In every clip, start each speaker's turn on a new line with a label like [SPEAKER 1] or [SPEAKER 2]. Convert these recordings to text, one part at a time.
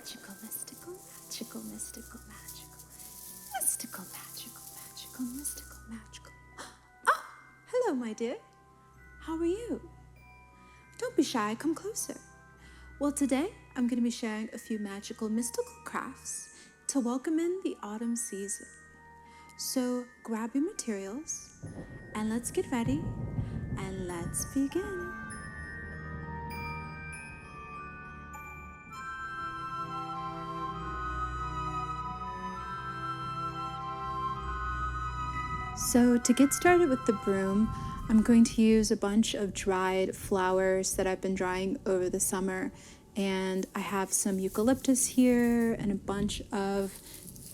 [SPEAKER 1] Magical, mystical, magical, mystical, magical. Mystical, magical, magical, mystical, magical. Oh, hello, my dear. How are you? Don't be shy, come closer. Well, today I'm going to be sharing a few magical, mystical crafts to welcome in the autumn season. So grab your materials and let's get ready and let's begin. So to get started with the broom, I'm going to use a bunch of dried flowers that I've been drying over the summer. And I have some eucalyptus here and a bunch of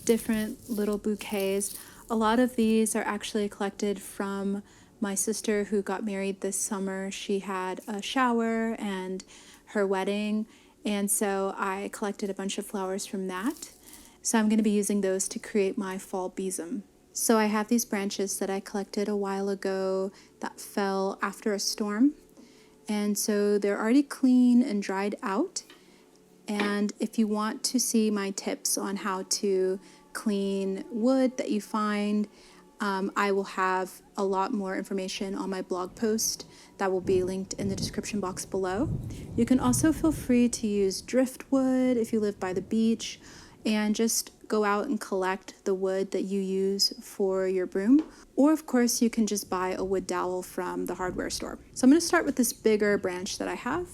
[SPEAKER 1] different little bouquets. A lot of these are actually collected from my sister who got married this summer. She had a shower and her wedding, and so I collected a bunch of flowers from that. So I'm going to be using those to create my fall besom. So I have these branches that I collected a while ago that fell after a storm. And so they're already clean and dried out. And if you want to see my tips on how to clean wood that you find, I will have a lot more information on my blog post that will be linked in the description box below. You can also feel free to use driftwood if you live by the beach, and just go out and collect the wood that you use for your broom. Or of course you can just buy a wood dowel from the hardware store. So I'm going to start with this bigger branch that I have.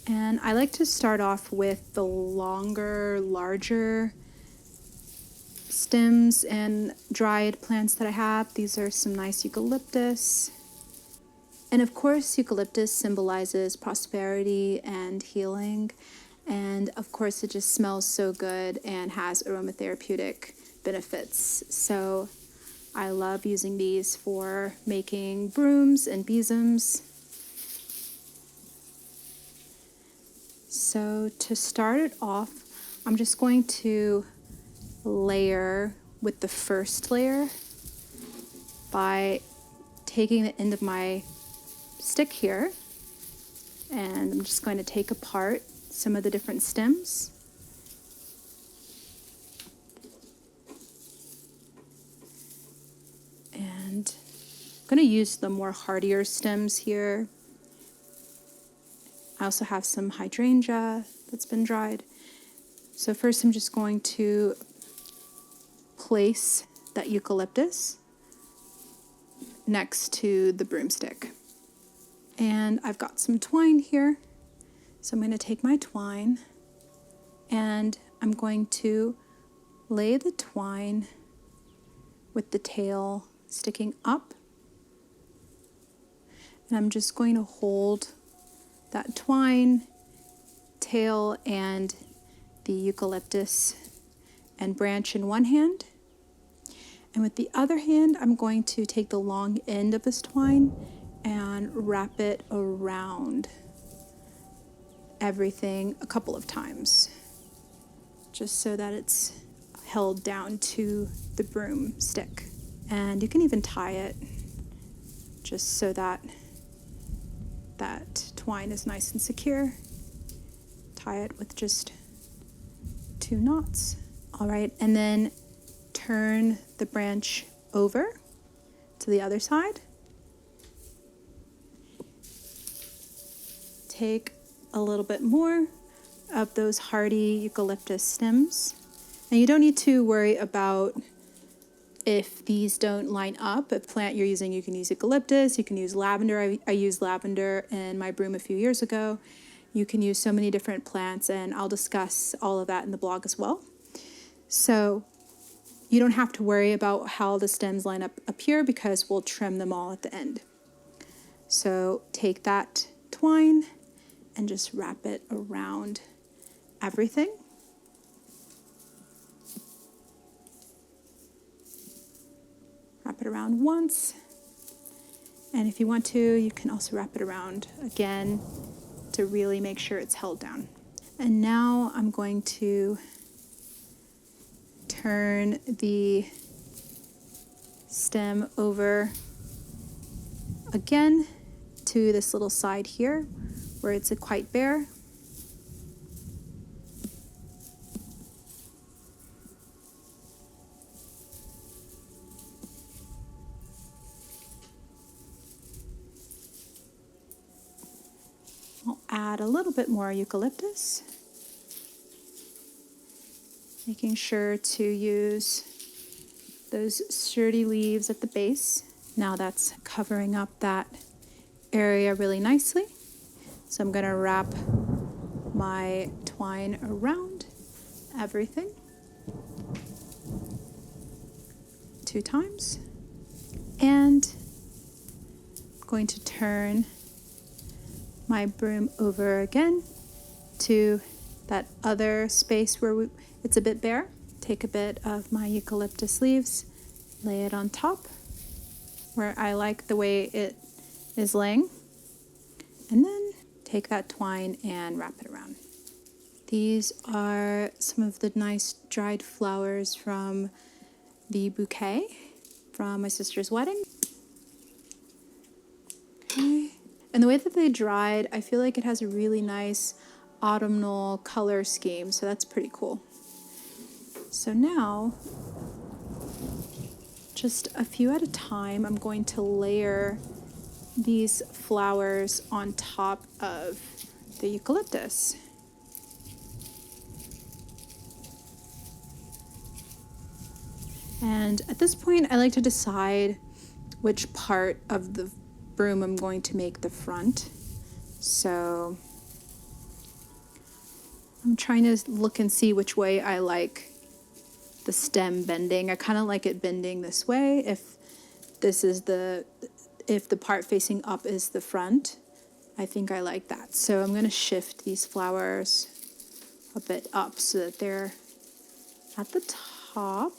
[SPEAKER 1] And I like to start off with the longer, larger stems and dried plants that I have. These are some nice eucalyptus. And of course, eucalyptus symbolizes prosperity and healing. And of course, it just smells so good and has aromatherapeutic benefits. So I love using these for making brooms and besoms. So to start it off, I'm just going to layer with the first layer by taking the end of my stick here, and I'm just going to take apart some of the different stems. And I'm going to use the more hardier stems here. I also have some hydrangea that's been dried. So first I'm just going to place that eucalyptus next to the broomstick. And I've got some twine here. So I'm going to take my twine and I'm going to lay the twine with the tail sticking up. And I'm just going to hold that twine, tail, and the eucalyptus and branch in one hand. And with the other hand, I'm going to take the long end of this twine and wrap it around everything a couple of times, just so that it's held down to the broomstick. And you can even tie it just so that that twine is nice and secure. Tie it with just 2 knots. All right, and then turn the branch over to the other side. Take a little bit more of those hardy eucalyptus stems. And you don't need to worry about if these don't line up. If plant you're using, you can use eucalyptus, you can use lavender. I used lavender in my broom a few years ago. You can use so many different plants, and I'll discuss all of that in the blog as well. So you don't have to worry about how the stems line up here, because we'll trim them all at the end. So take that twine and just wrap it around everything. Wrap it around once. And if you want to, you can also wrap it around again to really make sure it's held down. And now I'm going to turn the stem over again to this little side here where it's quite bare. I'll add a little bit more eucalyptus, making sure to use those sturdy leaves at the base. Now that's covering up that area really nicely. So I'm going to wrap my twine around everything 2 times, and I'm going to turn my broom over again to that other space where it's a bit bare. Take a bit of my eucalyptus leaves, lay it on top where I like the way it is laying, and then take that twine and wrap it around. These are some of the nice dried flowers from the bouquet from my sister's wedding. Okay. And the way that they dried, I feel like it has a really nice autumnal color scheme, so that's pretty cool. So now, just a few at a time, I'm going to layer these flowers on top of the eucalyptus. And at this point, I like to decide which part of the broom I'm going to make the front. So I'm trying to look and see which way I like the stem bending. I kind of like it bending this way. If the part facing up is the front, I think I like that. So I'm going to shift these flowers a bit up so that they're at the top,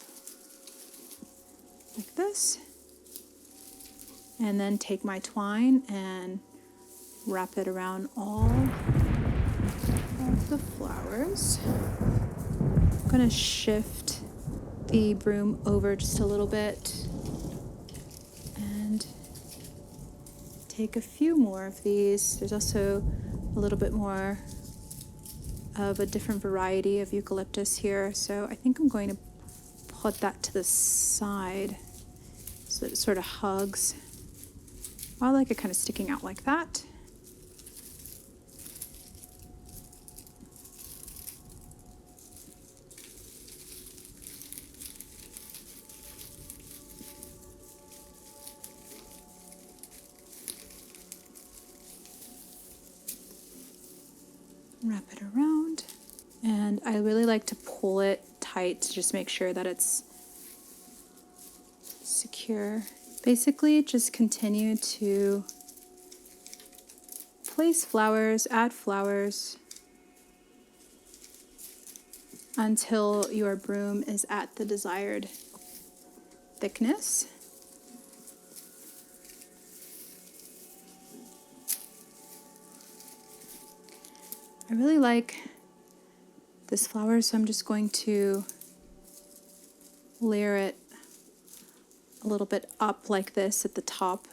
[SPEAKER 1] like this. And then take my twine and wrap it around all of the flowers. I'm going to shift the broom over just a little bit and take a few more of these. There's also a little bit more of a different variety of eucalyptus here, so I think I'm going to put that to the side so that it sort of hugs. I like it kind of sticking out like that. Wrap it around, and I really like to pull it tight to just make sure that it's secure. Basically, just continue to place flowers, add flowers until your broom is at the desired thickness. I really like this flower, so I'm just going to layer it a little bit up like this at the top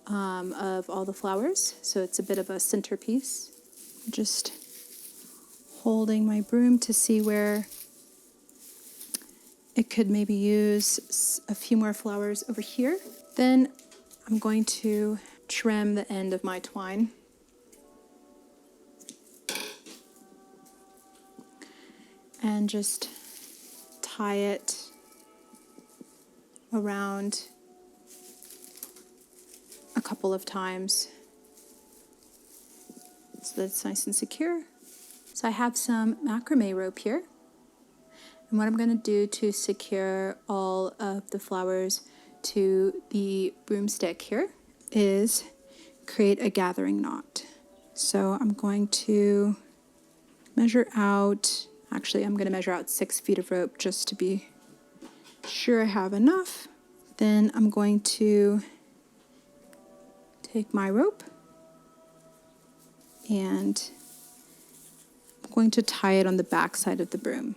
[SPEAKER 1] of all the flowers, so it's a bit of a centerpiece. Just holding my broom to see where it could maybe use a few more flowers over here. Then I'm going to trim the end of my twine. And just tie it around a couple of times so that it's nice and secure. So I have some macrame rope here, and what I'm going to do to secure all of the flowers to the broomstick here is create a gathering knot. So I'm going to measure out, actually I'm going to measure out 6 feet of rope just to be sure I have enough. Then I'm going to take my rope and I'm going to tie it on the back side of the broom.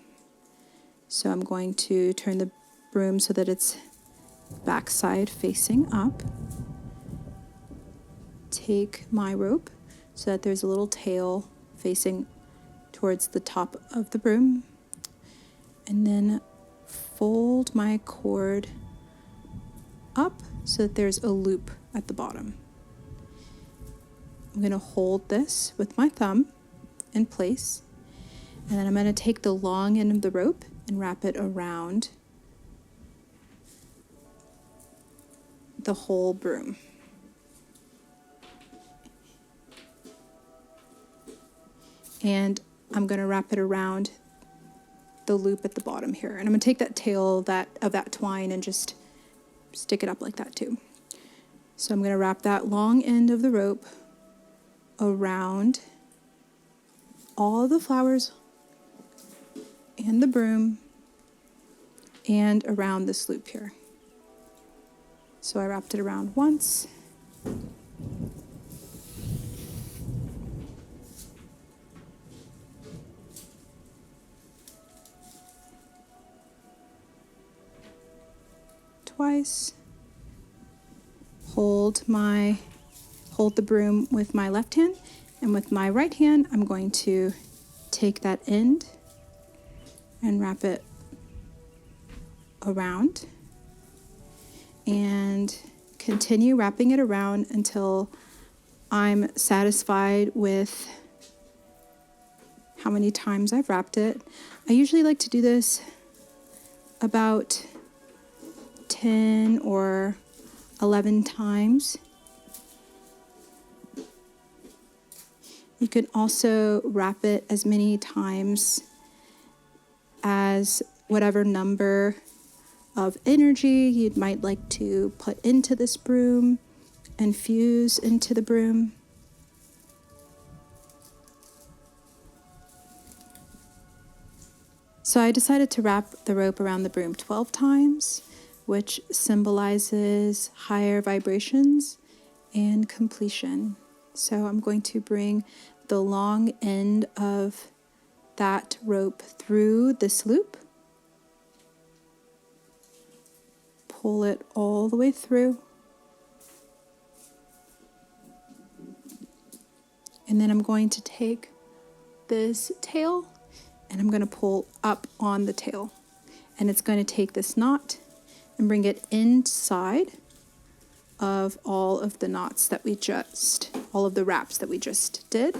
[SPEAKER 1] So I'm going to turn the broom so that it's backside facing up. take my rope so that there's a little tail facing towards the top of the broom, and then fold my cord up so that there's a loop at the bottom. I'm going to hold this with my thumb in place, and then I'm going to take the long end of the rope and wrap it around the whole broom. And I'm going to wrap it around the loop at the bottom here. And I'm going to take that tail of that twine and just stick it up like that too. So I'm going to wrap that long end of the rope around all the flowers and the broom and around this loop here. So I wrapped it around once. Twice. Hold the broom with my left hand, and with my right hand I'm going to take that end and wrap it around and continue wrapping it around until I'm satisfied with how many times I've wrapped it. I usually like to do this about 10 or 11 times. You can also wrap it as many times as whatever number of energy you might like to put into this broom and fuse into the broom. So I decided to wrap the rope around the broom 12 times, which symbolizes higher vibrations and completion. So I'm going to bring the long end of that rope through this loop, pull it all the way through, and then I'm going to take this tail and I'm going to pull up on the tail, and it's going to take this knot and bring it inside of all of the knots that all of the wraps that we just did,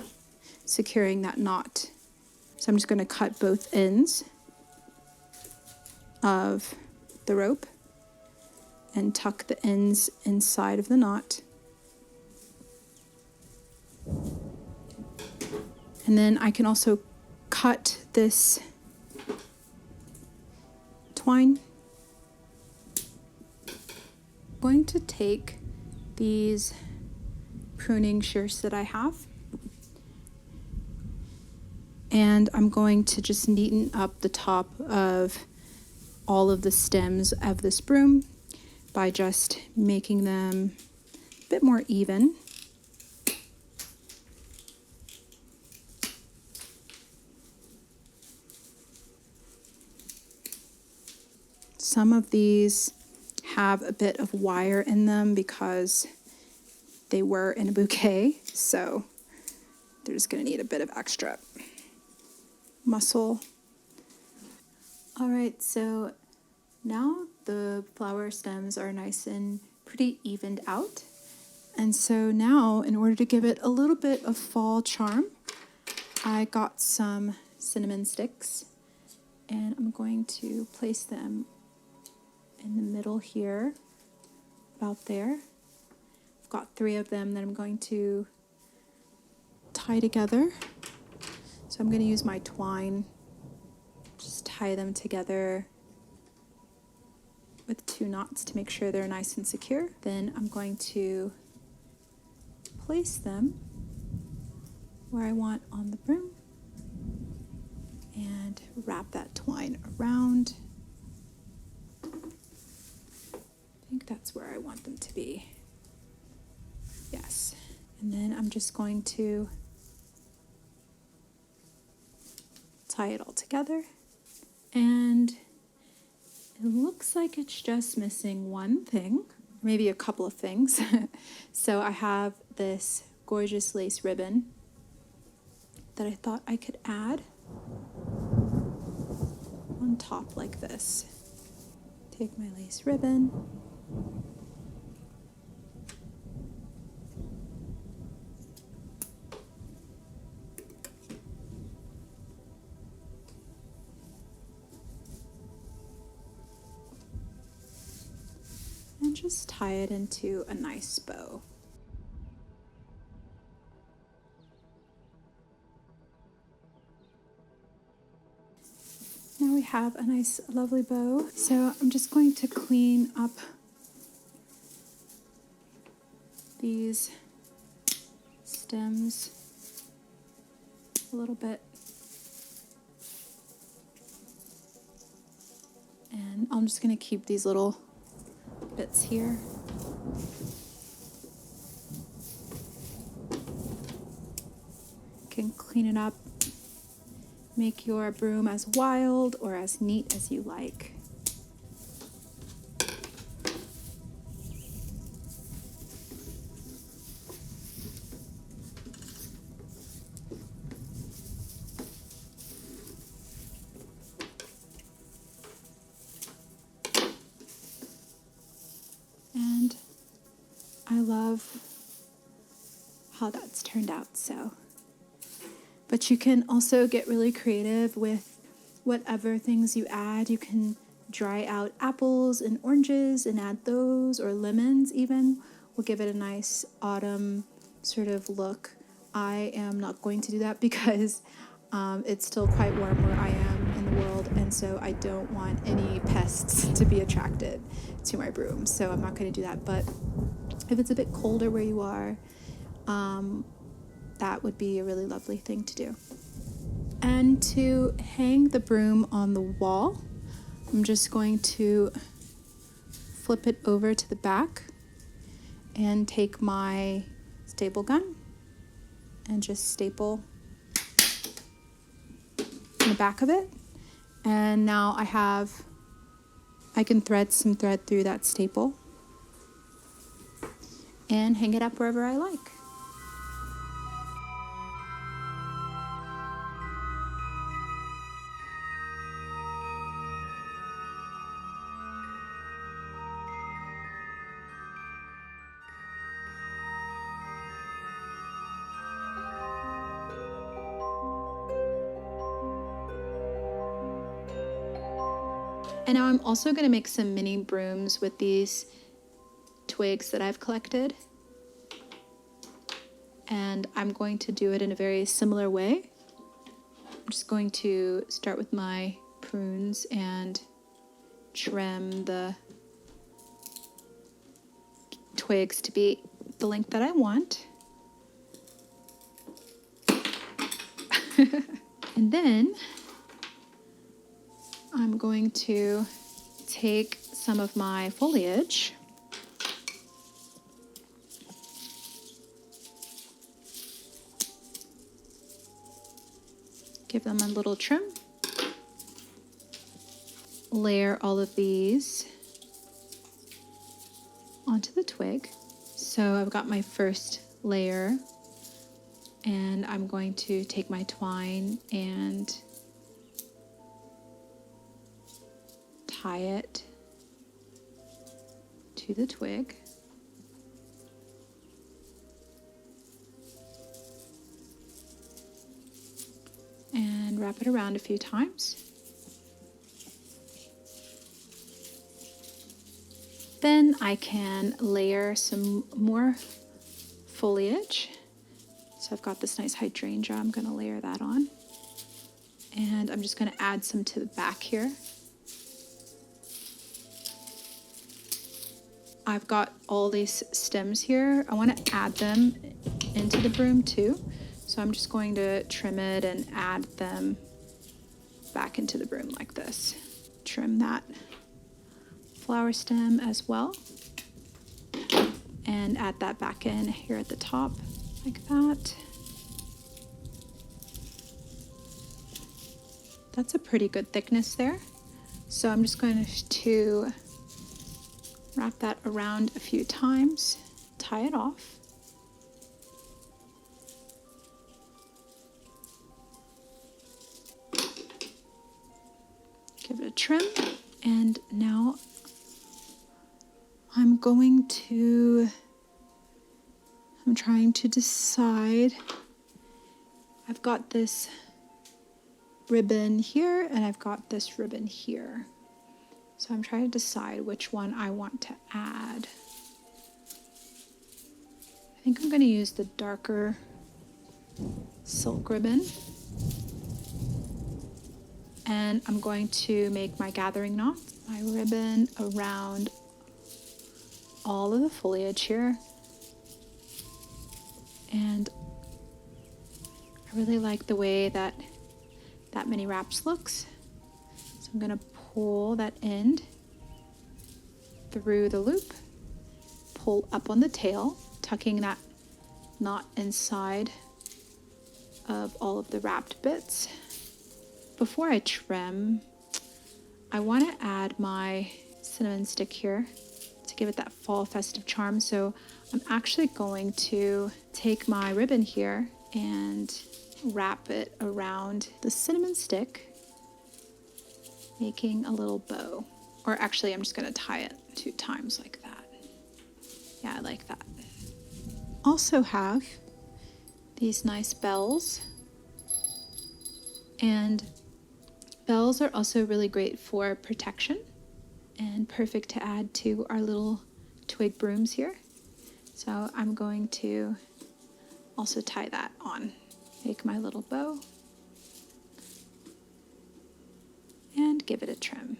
[SPEAKER 1] securing that knot. So I'm just going to cut both ends of the rope and tuck the ends inside of the knot. And then I can also cut this twine. I'm going to take these pruning shears that I have, and I'm going to just neaten up the top of all of the stems of this broom by just making them a bit more even. Some of these have a bit of wire in them because they were in a bouquet, so they're just going to need a bit of extra muscle. All right, so now the flower stems are nice and pretty evened out. And so now, in order to give it a little bit of fall charm, I got some cinnamon sticks, and I'm going to place them in the middle here, about there. I've got 3 of them that I'm going to tie together. So I'm going to use my twine, just tie them together with 2 knots to make sure they're nice and secure. Then I'm going to place them where I want on the broom and wrap that twine around. I think that's where I want them to be. Yes. And then I'm just going to tie it all together. And it looks like it's just missing one thing. maybe a couple of things. So I have this gorgeous lace ribbon that I thought I could add on top like this. Take my lace ribbon, and just tie it into a nice bow. Now we have a nice lovely bow. So I'm just going to clean up these stems a little bit. And I'm just going to keep these little bits here. You can clean it up. Make your broom as wild or as neat as you like. And I love how that's turned out, so. But you can also get really creative with whatever things you add. You can dry out apples and oranges and add those, or lemons even will give it a nice autumn sort of look. I am not going to do that because it's still quite warm where I am in the world, and so I don't want any pests to be attracted to my broom, so I'm not going to do that. But if it's a bit colder where you are, that would be a really lovely thing to do. And to hang the broom on the wall, I'm just going to flip it over to the back and take my staple gun and just staple the back of it. And now I can thread some thread through that staple and hang it up wherever I like. And now I'm also going to make some mini brooms with these twigs that I've collected. And I'm going to do it in a very similar way. I'm just going to start with my prunes and trim the twigs to be the length that I want. And then I'm going to take some of my foliage give them a little trim, layer all of these onto the twig. So I've got my first layer, and I'm going to take my twine and tie it to the twig. And wrap it around a few times. Then I can layer some more foliage. So I've got this nice hydrangea, I'm going to layer that on. And I'm just going to add some to the back here. I've got all these stems here. I want to add them into the broom too. So I'm just going to trim it and add them back into the broom like this. Trim that flower stem as well. And add that back in here at the top like that. That's a pretty good thickness there. So I'm just going to Wrap that around a few times, tie it off. Give it a trim, and now I'm trying to decide. I've got this ribbon here and I've got this ribbon here. So I'm trying to decide which one I want to add. I think I'm going to use the darker silk ribbon. And I'm going to make my gathering knot, my ribbon around all of the foliage here. And I really like the way that mini wraps looks. So I'm going to pull that end through the loop, pull up on the tail, tucking that knot inside of all of the wrapped bits. Before I trim, I want to add my cinnamon stick here to give it that fall festive charm. So I'm actually going to take my ribbon here and wrap it around the cinnamon stick, making a little bow. Or actually, I'm just going to tie it 2 times like that. Yeah, I like that. Also have these nice bells. And bells are also really great for protection and perfect to add to our little twig brooms here. So I'm going to also tie that on. Make my little bow and give it a trim.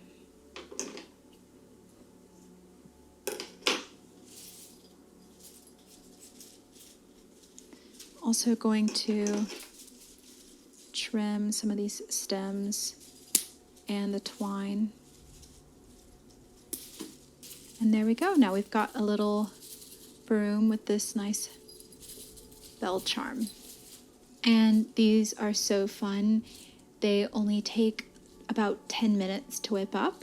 [SPEAKER 1] Also going to trim some of these stems and the twine. And there we go. Now we've got a little broom with this nice bell charm. And these are so fun. They only take about 10 minutes to whip up.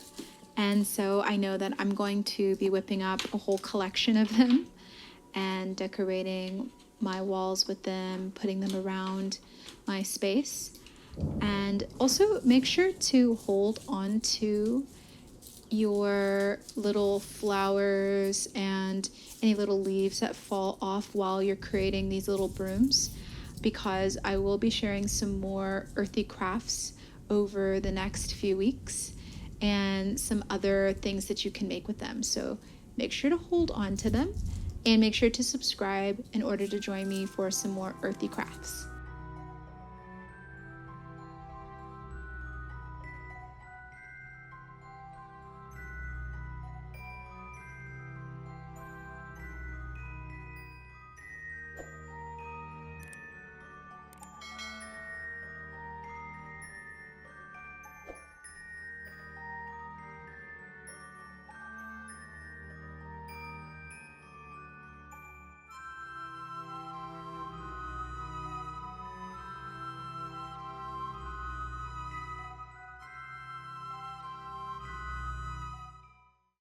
[SPEAKER 1] And so I know that I'm going to be whipping up a whole collection of them and decorating my walls with them, putting them around my space. And also make sure to hold on to your little flowers and any little leaves that fall off while you're creating these little brooms, because I will be sharing some more earthy crafts over the next few weeks and some other things that you can make with them. So make sure to hold on to them and make sure to subscribe in order to join me for some more earthy crafts.